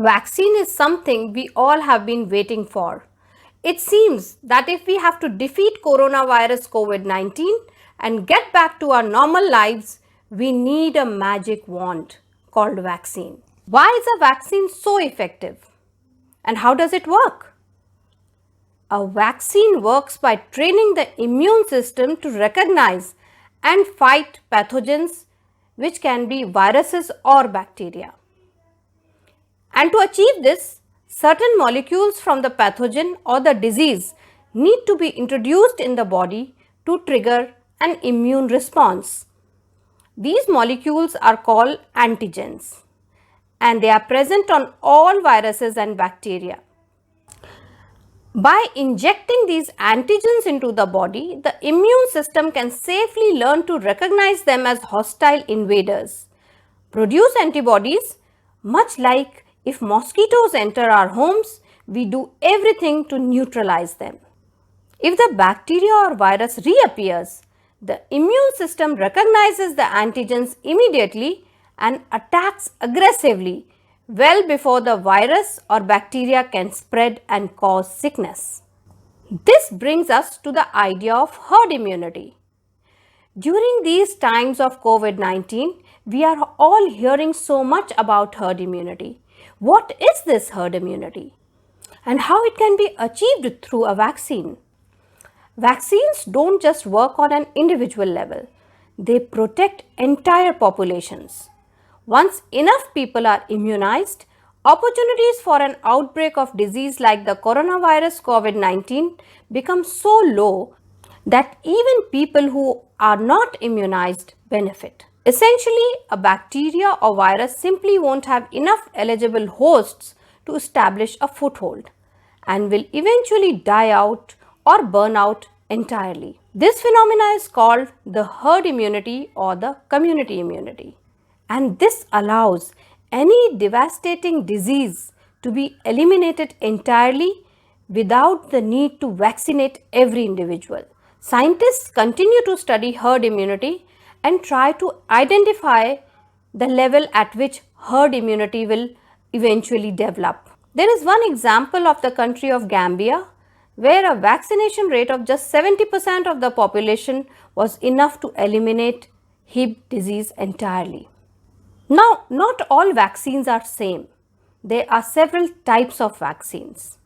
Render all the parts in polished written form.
Vaccine is something we all have been waiting for. It seems that if we have to defeat coronavirus COVID-19 and get back to our normal lives, we need a magic wand called vaccine. Why is a vaccine so effective? And how does it work? A vaccine works by training the immune system to recognize and fight pathogens, which can be viruses or bacteria. And to achieve this, certain molecules from the pathogen or the disease need to be introduced in the body to trigger an immune response. These molecules are called antigens, and they are present on all viruses and bacteria. By injecting these antigens into the body, the immune system can safely learn to recognize them as hostile invaders, produce antibodies, much like if mosquitoes enter our homes, we do everything to neutralize them. If the bacteria or virus reappears, the immune system recognizes the antigens immediately and attacks aggressively well before the virus or bacteria can spread and cause sickness. This brings us to the idea of herd immunity. During these times of COVID-19, we are all hearing so much about herd immunity. What is this herd immunity and how it can be achieved through a vaccine? Vaccines don't just work on an individual level. They protect entire populations. Once enough people are immunized, opportunities for an outbreak of disease like the coronavirus COVID-19 become so low that even people who are not immunized benefit. Essentially, a bacteria or virus simply won't have enough eligible hosts to establish a foothold and will eventually die out or burn out entirely. This phenomena is called the herd immunity or the community immunity. And this allows any devastating disease to be eliminated entirely without the need to vaccinate every individual. Scientists continue to study herd immunity and try to identify the level at which herd immunity will eventually develop. There is one example of the country of Gambia, where a vaccination rate of just 70% of the population was enough to eliminate Hib disease entirely. Now, not all vaccines are same. There are several types of vaccines,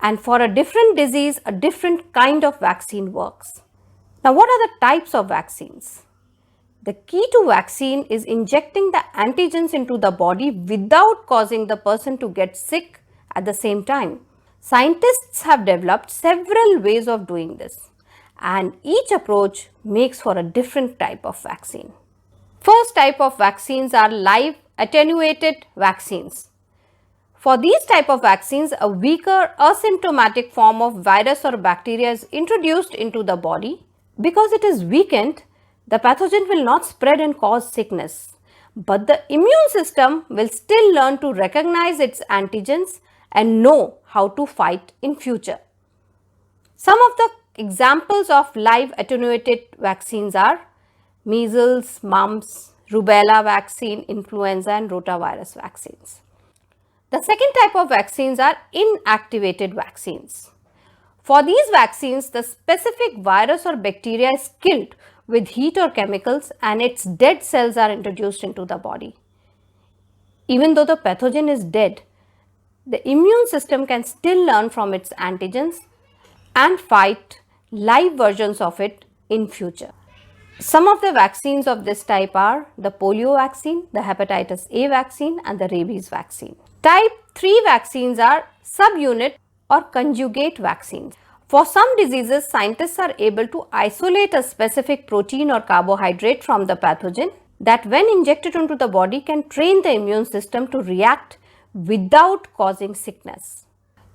and for a different disease, a different kind of vaccine works. Now, what are the types of vaccines? The key to vaccine is injecting the antigens into the body without causing the person to get sick at the same time. Scientists have developed several ways of doing this, and each approach makes for a different type of vaccine. First type of vaccines are live attenuated vaccines. For these type of vaccines, a weaker asymptomatic form of virus or bacteria is introduced into the body. Because it is weakened, the pathogen will not spread and cause sickness, but the immune system will still learn to recognize its antigens and know how to fight in future. Some of the examples of live attenuated vaccines are measles, mumps, rubella vaccine, influenza and rotavirus vaccines. The second type of vaccines are inactivated vaccines. For these vaccines, the specific virus or bacteria is killed with heat or chemicals and its dead cells are introduced into the body. Even though the pathogen is dead, the immune system can still learn from its antigens and fight live versions of it in future. Some of the vaccines of this type are the polio vaccine, the hepatitis A vaccine and the rabies vaccine. Type 3 vaccines are subunit or conjugate vaccines. For some diseases, scientists are able to isolate a specific protein or carbohydrate from the pathogen that when injected into the body can train the immune system to react without causing sickness.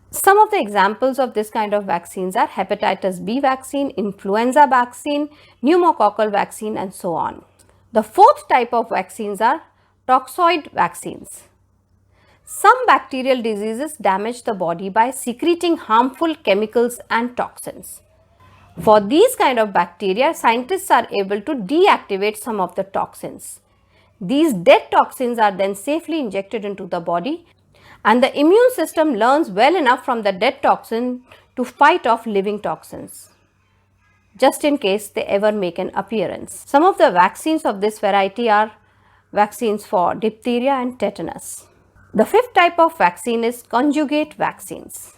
Some of the examples of this kind of vaccines are hepatitis B vaccine, influenza vaccine, pneumococcal vaccine and so on. The fourth type of vaccines are toxoid vaccines. Some bacterial diseases damage the body by secreting harmful chemicals and toxins. For these kind of bacteria, scientists are able to deactivate some of the toxins. These dead toxins are then safely injected into the body and the immune system learns well enough from the dead toxin to fight off living toxins, just in case they ever make an appearance. Some of the vaccines of this variety are vaccines for diphtheria and tetanus. The fifth type of vaccine is conjugate vaccines.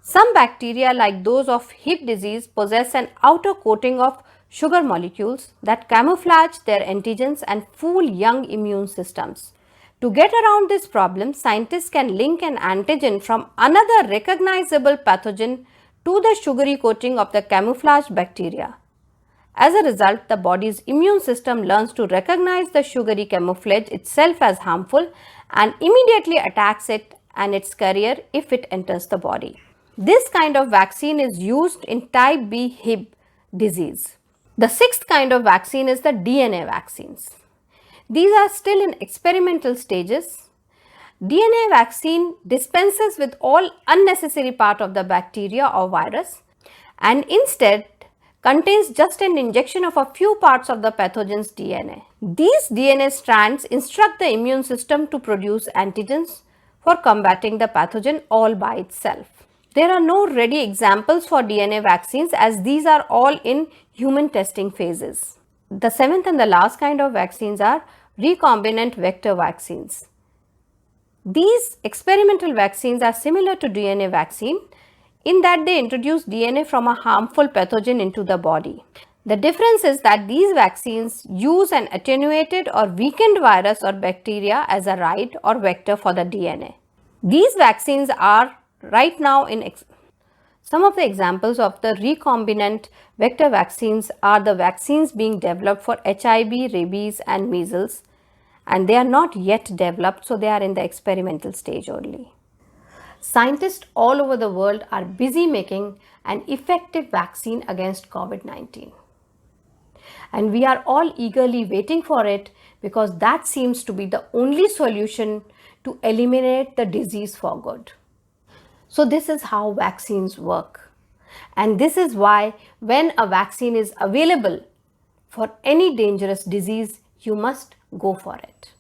Some bacteria, like those of Hib disease, possess an outer coating of sugar molecules that camouflage their antigens and fool young immune systems. To get around this problem, scientists can link an antigen from another recognizable pathogen to the sugary coating of the camouflaged bacteria. As a result, the body's immune system learns to recognize the sugary camouflage itself as harmful and immediately attacks it and its carrier if it enters the body. This kind of vaccine is used in type B Hib disease. The sixth kind of vaccine is the DNA vaccines. These are still in experimental stages. DNA vaccine dispenses with all unnecessary part of the bacteria or virus and instead contains just an injection of a few parts of the pathogen's DNA. These DNA strands instruct the immune system to produce antigens for combating the pathogen all by itself. There are no ready examples for DNA vaccines as these are all in human testing phases. The seventh and the last kind of vaccines are recombinant vector vaccines. These experimental vaccines are similar to DNA vaccine in that they introduce DNA from a harmful pathogen into the body. The difference is that these vaccines use an attenuated or weakened virus or bacteria as a ride or vector for the DNA. These vaccines are right now in some of the examples of the recombinant vector vaccines are the vaccines being developed for HIV, rabies and measles, and they are not yet developed, so they are in the experimental stage only. Scientists all over the world are busy making an effective vaccine against COVID-19. And we are all eagerly waiting for it because that seems to be the only solution to eliminate the disease for good. So this is how vaccines work. And this is why when a vaccine is available for any dangerous disease, you must go for it.